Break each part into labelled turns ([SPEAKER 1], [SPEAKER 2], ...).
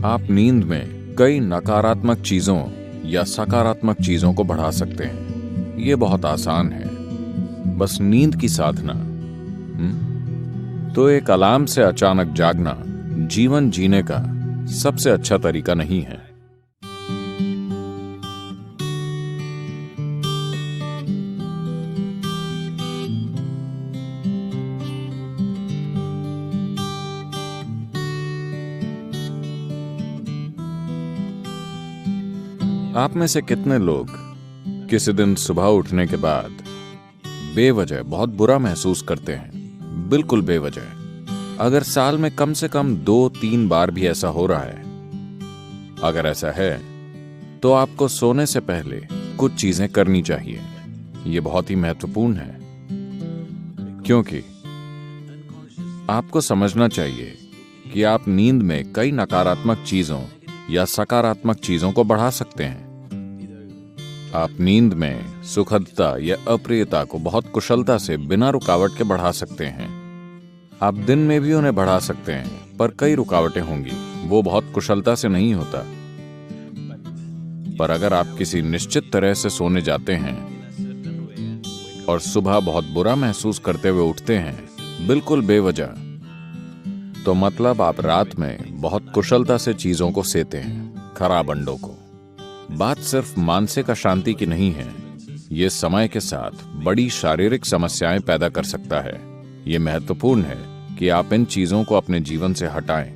[SPEAKER 1] आप नींद में कई नकारात्मक चीजों या सकारात्मक चीजों को बढ़ा सकते हैं। ये बहुत आसान है, बस नींद की साधना। तो एक अलार्म से अचानक जागना जीवन जीने का सबसे अच्छा तरीका नहीं है। आप में से कितने लोग किसी दिन सुबह उठने के बाद बेवजह बहुत बुरा महसूस करते हैं? बिल्कुल बेवजह। अगर साल में कम से कम 2-3 बार भी ऐसा हो रहा है, अगर ऐसा है तो आपको सोने से पहले कुछ चीजें करनी चाहिए। ये बहुत ही महत्वपूर्ण है, क्योंकि आपको समझना चाहिए कि आप नींद में कई नकारात्मक चीजों या सकारात्मक चीजों को बढ़ा सकते हैं। आप नींद में सुखदता या अप्रियता को बहुत कुशलता से बिना रुकावट के बढ़ा सकते हैं। आप दिन में भी उन्हें बढ़ा सकते हैं, पर कई रुकावटें होंगी, वो बहुत कुशलता से नहीं होता। पर अगर आप किसी निश्चित तरह से सोने जाते हैं और सुबह बहुत बुरा महसूस करते हुए उठते हैं, बिल्कुल बेवजह, तो मतलब आप रात में बहुत कुशलता से चीजों को सेते हैं, खराब अंडों को। बात सिर्फ मानसिक अशांति की नहीं है, ये समय के साथ बड़ी शारीरिक समस्याएं पैदा कर सकता है। ये महत्वपूर्ण है कि आप इन चीजों को अपने जीवन से हटाएं।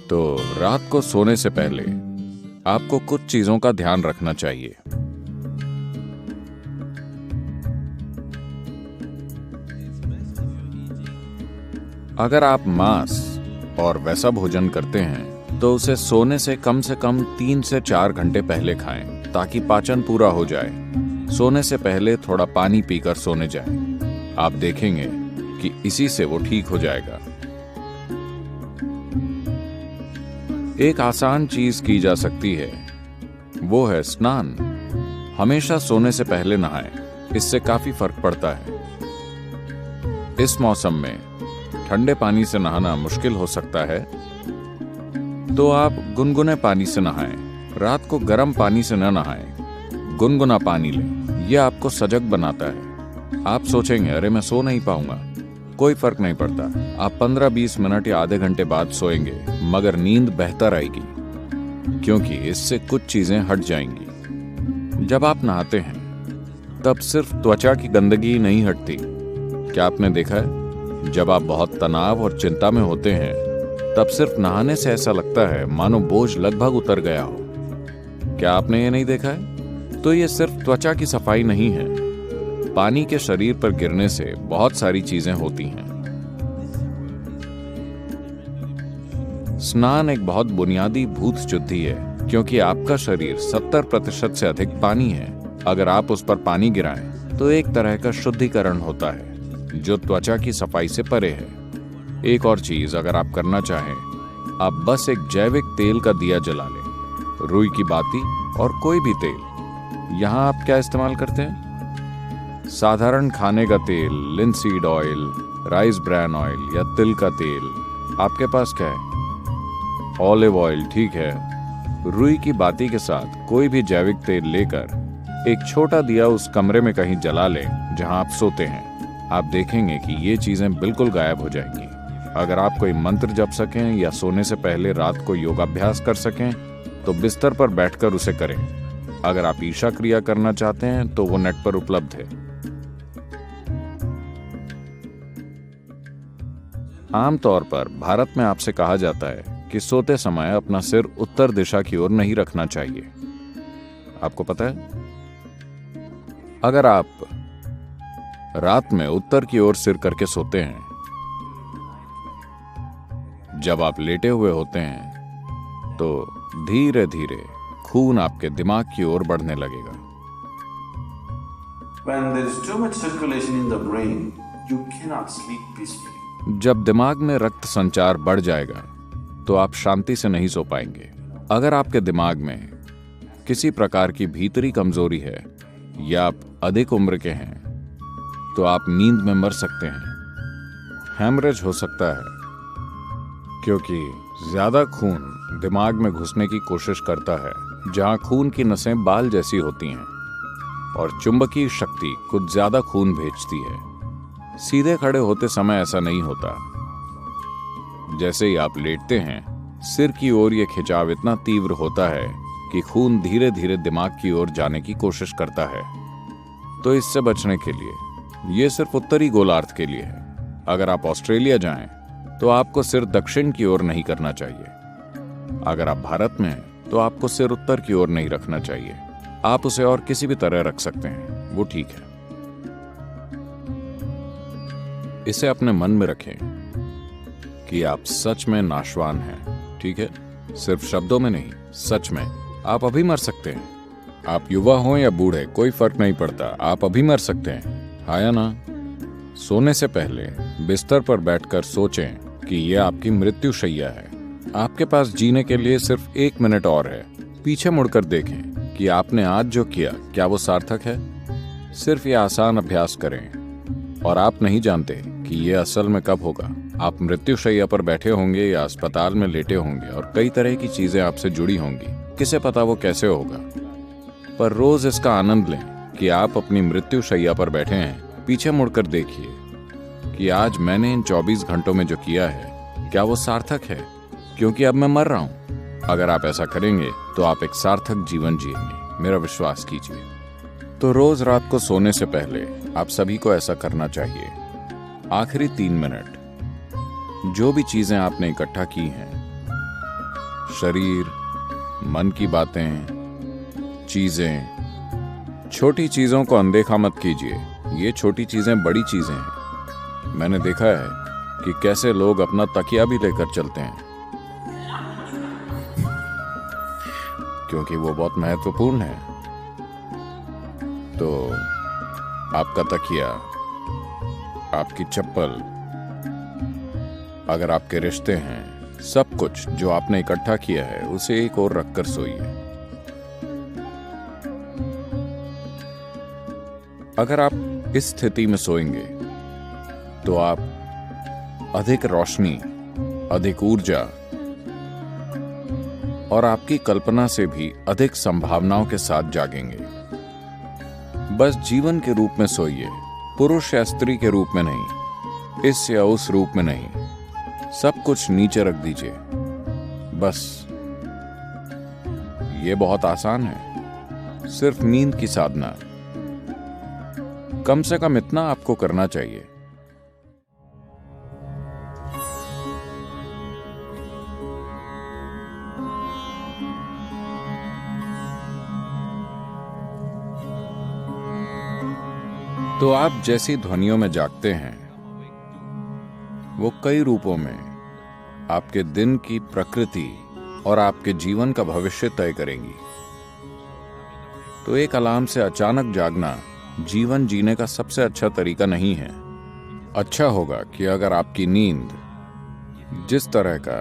[SPEAKER 1] तो रात को सोने से पहले आपको कुछ चीजों का ध्यान रखना चाहिए। अगर आप मांस और वैसा भोजन करते हैं तो उसे सोने से कम 3 से 4 घंटे पहले खाएं, ताकि पाचन पूरा हो जाए। सोने से पहले थोड़ा पानी पीकर सोने जाएं। आप देखेंगे कि इसी से वो ठीक हो जाएगा। एक आसान चीज की जा सकती है, वो है स्नान। हमेशा सोने से पहले नहाएं, इससे काफी फर्क पड़ता है। इस मौसम में ठंडे पानी से नहाना मुश्किल हो सकता है, तो आप गुनगुने पानी से नहाएं। रात को गर्म पानी से न नहाएं, गुनगुना पानी लें। यह आपको सजग बनाता है। आप सोचेंगे, अरे मैं सो नहीं पाऊंगा। कोई फर्क नहीं पड़ता। आप 15-20 मिनट या आधे घंटे बाद सोएंगे, मगर नींद बेहतर आएगी, क्योंकि इससे कुछ चीजें हट जाएंगी। जब आप नहाते हैं तब सिर्फ त्वचा की गंदगी नहीं हटती। क्या आपने देखा है, जब आप बहुत तनाव और चिंता में होते हैं तब सिर्फ नहाने से ऐसा लगता है मानो बोझ लगभग उतर गया हो। क्या आपने ये नहीं देखा है? तो ये सिर्फ त्वचा की सफाई नहीं है, पानी के शरीर पर गिरने से बहुत सारी चीजें होती हैं। स्नान एक बहुत बुनियादी भूत शुद्धि है, क्योंकि आपका शरीर 70% से अधिक पानी है। अगर आप उस पर पानी गिराएं तो एक तरह का शुद्धिकरण होता है, जो त्वचा की सफाई से परे है। एक और चीज अगर आप करना चाहें, आप बस एक जैविक तेल का दिया जला लें, रुई की बाती और कोई भी तेल। यहां आप क्या इस्तेमाल करते हैं? साधारण खाने का तेल, linseed oil, rice bran oil या तिल का तेल। आपके पास क्या है? ऑलिव ऑयल, ठीक है। रुई की बाती के साथ कोई भी जैविक तेल लेकर एक छोटा दिया उस कमरे में कहीं जला लें जहां आप सोते हैं। आप देखेंगे कि ये चीजें बिल्कुल गायब हो जाएंगी। अगर आप कोई मंत्र जप सकें या सोने से पहले रात को योगाभ्यास कर सकें तो बिस्तर पर बैठकर उसे करें। अगर आप ईशा क्रिया करना चाहते हैं तो वो नेट पर उपलब्ध है। आमतौर पर भारत में आपसे कहा जाता है कि सोते समय अपना सिर उत्तर दिशा की ओर नहीं रखना चाहिए। आपको पता है, अगर आप रात में उत्तर की ओर सिर करके सोते हैं, जब आप लेटे हुए होते हैं तो धीरे धीरे खून आपके दिमाग की ओर बढ़ने लगेगा।
[SPEAKER 2] When there is too much circulation in the brain, you cannot sleep peacefully.
[SPEAKER 1] जब दिमाग में रक्त संचार बढ़ जाएगा तो आप शांति से नहीं सो पाएंगे। अगर आपके दिमाग में किसी प्रकार की भीतरी कमजोरी है या आप अधिक उम्र के हैं तो आप नींद में मर सकते हैं। हेमरेज हो सकता है क्योंकि ज्यादा खून दिमाग में घुसने की कोशिश करता है, जहां खून की नसें बाल जैसी होती हैं और चुंबकीय शक्ति कुछ ज्यादा खून भेजती है। सीधे खड़े होते समय ऐसा नहीं होता। जैसे ही आप लेटते हैं, सिर की ओर यह खिंचाव इतना तीव्र होता है कि खून धीरे धीरे दिमाग की ओर जाने की कोशिश करता है। तो इससे बचने के लिए, यह सिर्फ उत्तरी गोलार्ध के लिए है। अगर आप ऑस्ट्रेलिया जाएं तो आपको सिर दक्षिण की ओर नहीं करना चाहिए। अगर आप भारत में हैं तो आपको सिर उत्तर की ओर नहीं रखना चाहिए। आप उसे और किसी भी तरह रख सकते हैं, वो ठीक है। इसे अपने मन में रखें कि आप सच में नाशवान हैं, ठीक है? सिर्फ शब्दों में नहीं, सच में। आप अभी मर सकते हैं। आप युवा हो या बूढ़े, कोई फर्क नहीं पड़ता, आप अभी मर सकते हैं, हाँ या ना? सोने से पहले बिस्तर पर बैठकर सोचें कि यह आपकी मृत्युशैया है। आपके पास जीने के लिए सिर्फ 1 मिनट और है। पीछे मुड़कर देखें कि आपने आज जो किया, क्या वो सार्थक है? सिर्फ ये आसान अभ्यास करें और आप नहीं जानते कि यह असल में कब होगा। आप मृत्युशैया पर बैठे होंगे या अस्पताल में लेटे होंगे और कई तरह की चीजें आपसे जुड़ी होंगी। किसे पता वो कैसे होगा? पर रोज इसका आनंद लें कि आप अपनी मृत्युशैया पर बैठे हैं। पीछे मुड़कर देखिए कि आज मैंने इन 24 घंटों में जो किया है, क्या वो सार्थक है? क्योंकि अब मैं मर रहा हूं। अगर आप ऐसा करेंगे तो आप एक सार्थक जीवन जिएंगे, मेरा विश्वास कीजिए। तो रोज रात को सोने से पहले आप सभी को ऐसा करना चाहिए। आखिरी 3 मिनट, जो भी चीजें आपने इकट्ठा की हैं, शरीर, मन की बातें, चीजें, छोटी चीजों को अनदेखा मत कीजिए। ये छोटी चीजें बड़ी चीजें हैं। मैंने देखा है कि कैसे लोग अपना तकिया भी लेकर चलते हैं क्योंकि वो बहुत महत्वपूर्ण है। तो आपका तकिया, आपकी चप्पल, अगर आपके रिश्ते हैं, सब कुछ जो आपने इकट्ठा किया है, उसे एक ओर रखकर सोइए। अगर आप इस स्थिति में सोएंगे तो आप अधिक रोशनी, अधिक ऊर्जा और आपकी कल्पना से भी अधिक संभावनाओं के साथ जागेंगे। बस जीवन के रूप में सोइए, पुरुष या स्त्री के रूप में नहीं, इस या उस रूप में नहीं। सब कुछ नीचे रख दीजिए। बस ये बहुत आसान है, सिर्फ नींद की साधना। कम से कम इतना आपको करना चाहिए। तो आप जैसी ध्वनियों में जागते हैं, वो कई रूपों में आपके दिन की प्रकृति और आपके जीवन का भविष्य तय करेंगी। तो एक अलार्म से अचानक जागना जीवन जीने का सबसे अच्छा तरीका नहीं है। अच्छा होगा कि अगर आपकी नींद, जिस तरह का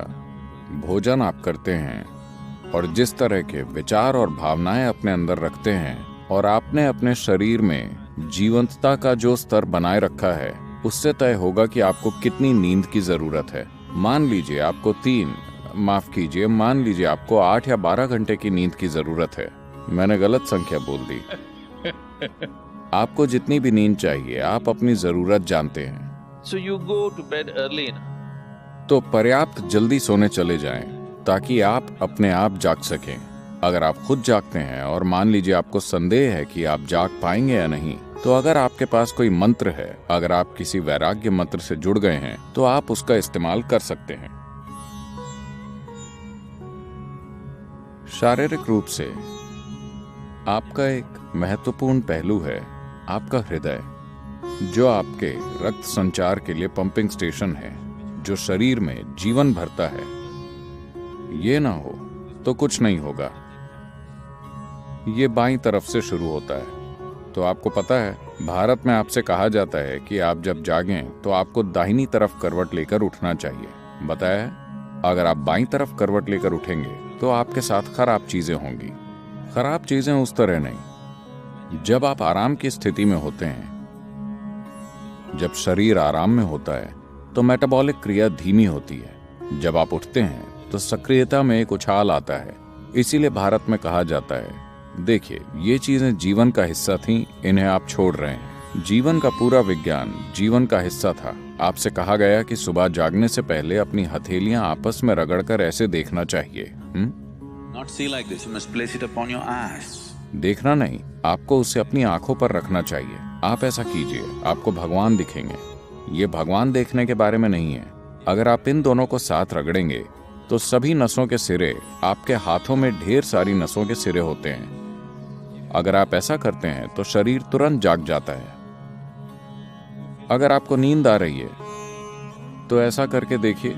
[SPEAKER 1] भोजन आप करते हैं और जिस तरह के विचार और भावनाएं अपने अंदर रखते हैं और आपने अपने शरीर में जीवंतता का जो स्तर बनाए रखा है, उससे तय होगा कि आपको कितनी नींद की जरूरत है। मान लीजिए आपको 8 या 12 घंटे की नींद की जरूरत है। मैंने गलत संख्या बोल दी। आपको जितनी भी नींद चाहिए, आप अपनी जरूरत जानते हैं।
[SPEAKER 3] So you go to bed early now.
[SPEAKER 1] तो पर्याप्त जल्दी सोने चले जाएं ताकि आप अपने आप जाग सकें। अगर आप खुद जागते हैं और मान लीजिए आपको संदेह है कि आप जाग पाएंगे या नहीं, तो अगर आपके पास कोई मंत्र है, अगर आप किसी वैराग्य मंत्र से जुड़ गए हैं, तो आप उसका इस्तेमाल कर सकते हैं। शारीरिक रूप से आपका एक महत्वपूर्ण पहलू है आपका हृदय, जो आपके रक्त संचार के लिए पंपिंग स्टेशन है, जो शरीर में जीवन भरता है। ये ना हो तो कुछ नहीं होगा। ये बाईं तरफ से शुरू होता है। तो आपको पता है, भारत में आपसे कहा जाता है कि आप जब जागें तो आपको दाहिनी तरफ करवट लेकर उठना चाहिए। बताया है, अगर आप बाईं तरफ करवट लेकर उठेंगे तो आपके साथ खराब चीजें होंगी। खराब चीजें उस तरह नहीं, जब आप आराम की स्थिति में होते हैं, जब शरीर आराम में होता है, तो मेटाबॉलिक क्रिया धीमी होती है। जब आप उठते हैं तो सक्रियता में एक उछाल आता है। इसीलिए भारत में कहा जाता है, देखिए ये चीजें जीवन का हिस्सा थीं, इन्हें आप छोड़ रहे हैं। जीवन का पूरा विज्ञान जीवन का हिस्सा था। आपसे कहा गया कि सुबह जागने से पहले अपनी हथेलियां आपस में रगड़कर ऐसे देखना चाहिए।
[SPEAKER 2] Not see like this. You must place it upon your eyes.
[SPEAKER 1] देखना नहीं, आपको उसे अपनी आंखों पर रखना चाहिए। आप ऐसा कीजिए, आपको भगवान दिखेंगे। ये भगवान देखने के बारे में नहीं है। अगर आप इन दोनों को साथ रगड़ेंगे तो सभी नसों के सिरे, आपके हाथों में ढेर सारी नसों के सिरे होते हैं। अगर आप ऐसा करते हैं तो शरीर तुरंत जाग जाता है। अगर आपको नींद आ रही है तो ऐसा करके देखिए,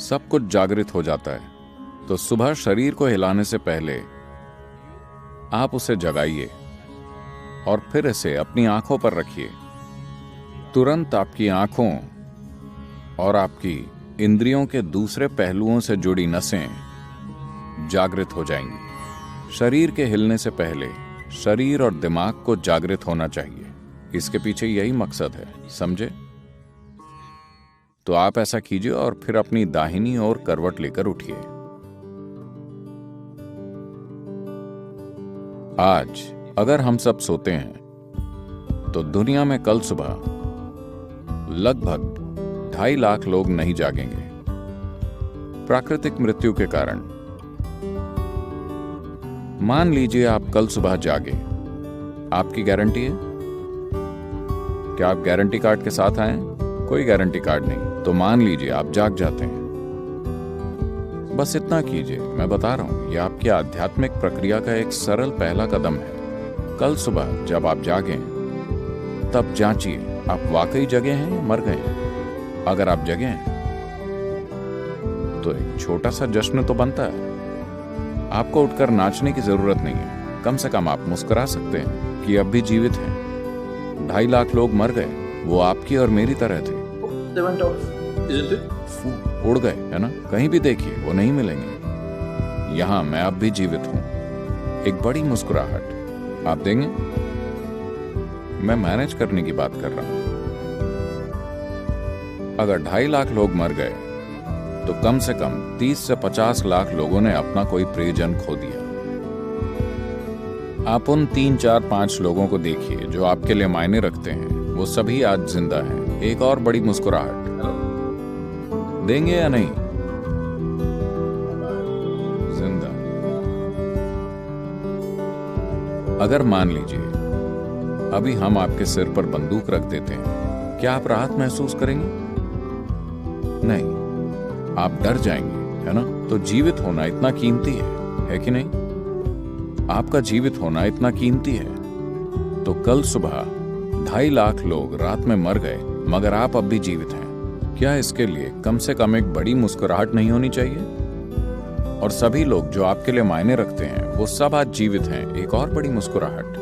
[SPEAKER 1] सब कुछ जागृत हो जाता है। तो सुबह शरीर को हिलाने से पहले आप उसे जगाइए और फिर इसे अपनी आंखों पर रखिए। तुरंत आपकी आंखों और आपकी इंद्रियों के दूसरे पहलुओं से जुड़ी नसें जागृत हो जाएंगी। शरीर के हिलने से पहले शरीर और दिमाग को जागृत होना चाहिए। इसके पीछे यही मकसद है, समझे? तो आप ऐसा कीजिए और फिर अपनी दाहिनी ओर करवट लेकर उठिए। आज अगर हम सब सोते हैं तो दुनिया में कल सुबह लगभग 2.5 लाख लोग नहीं जागेंगे प्राकृतिक मृत्यु के कारण। मान लीजिए आप कल सुबह जागे, आपकी गारंटी है? क्या आप गारंटी कार्ड के साथ आए? कोई गारंटी कार्ड नहीं। तो मान लीजिए आप जाग जाते हैं। बस इतना कीजिए, मैं बता रहा हूं, यह आपकी आध्यात्मिक प्रक्रिया का एक सरल पहला कदम है। कल सुबह जब आप जागें तब जांचिए आप वाकई जगे हैं या मर गए हैं। अगर आप जगे हैं तो एक छोटा सा जश्न तो बनता है। आपको उठकर नाचने की जरूरत नहीं है, कम से कम आप मुस्कुरा सकते हैं कि अब भी जीवित हैं। 2.5 लाख लोग मर गए, वो आपकी और मेरी तरह थे। उड़ गए, है ना? कहीं भी देखिए वो नहीं मिलेंगे। यहां मैं अब भी जीवित हूं। एक बड़ी मुस्कुराहट आप देंगे? मैं मैनेज करने की बात कर रहा हूं। अगर 2.5 लाख लोग मर गए तो कम से कम 30 से 50 लाख लोगों ने अपना कोई प्रियजन खो दिया। आप उन 3, 4, 5 लोगों को देखिए जो आपके लिए मायने रखते हैं, वो सभी आज जिंदा हैं। एक और बड़ी मुस्कुराहट देंगे या नहीं? जिंदा। अगर मान लीजिए अभी हम आपके सिर पर बंदूक रख देते हैं, क्या आप राहत महसूस करेंगे? नहीं, आप डर जाएंगे, है ना? तो जीवित होना इतना कीमती है कि नहीं? आपका जीवित होना इतना कीमती है। तो कल सुबह 2.5 लाख लोग रात में मर गए, मगर आप अब भी जीवित हैं। क्या इसके लिए कम से कम एक बड़ी मुस्कुराहट नहीं होनी चाहिए? और सभी लोग जो आपके लिए मायने रखते हैं, वो सब आज जीवित हैं। एक और बड़ी मुस्कुराहट।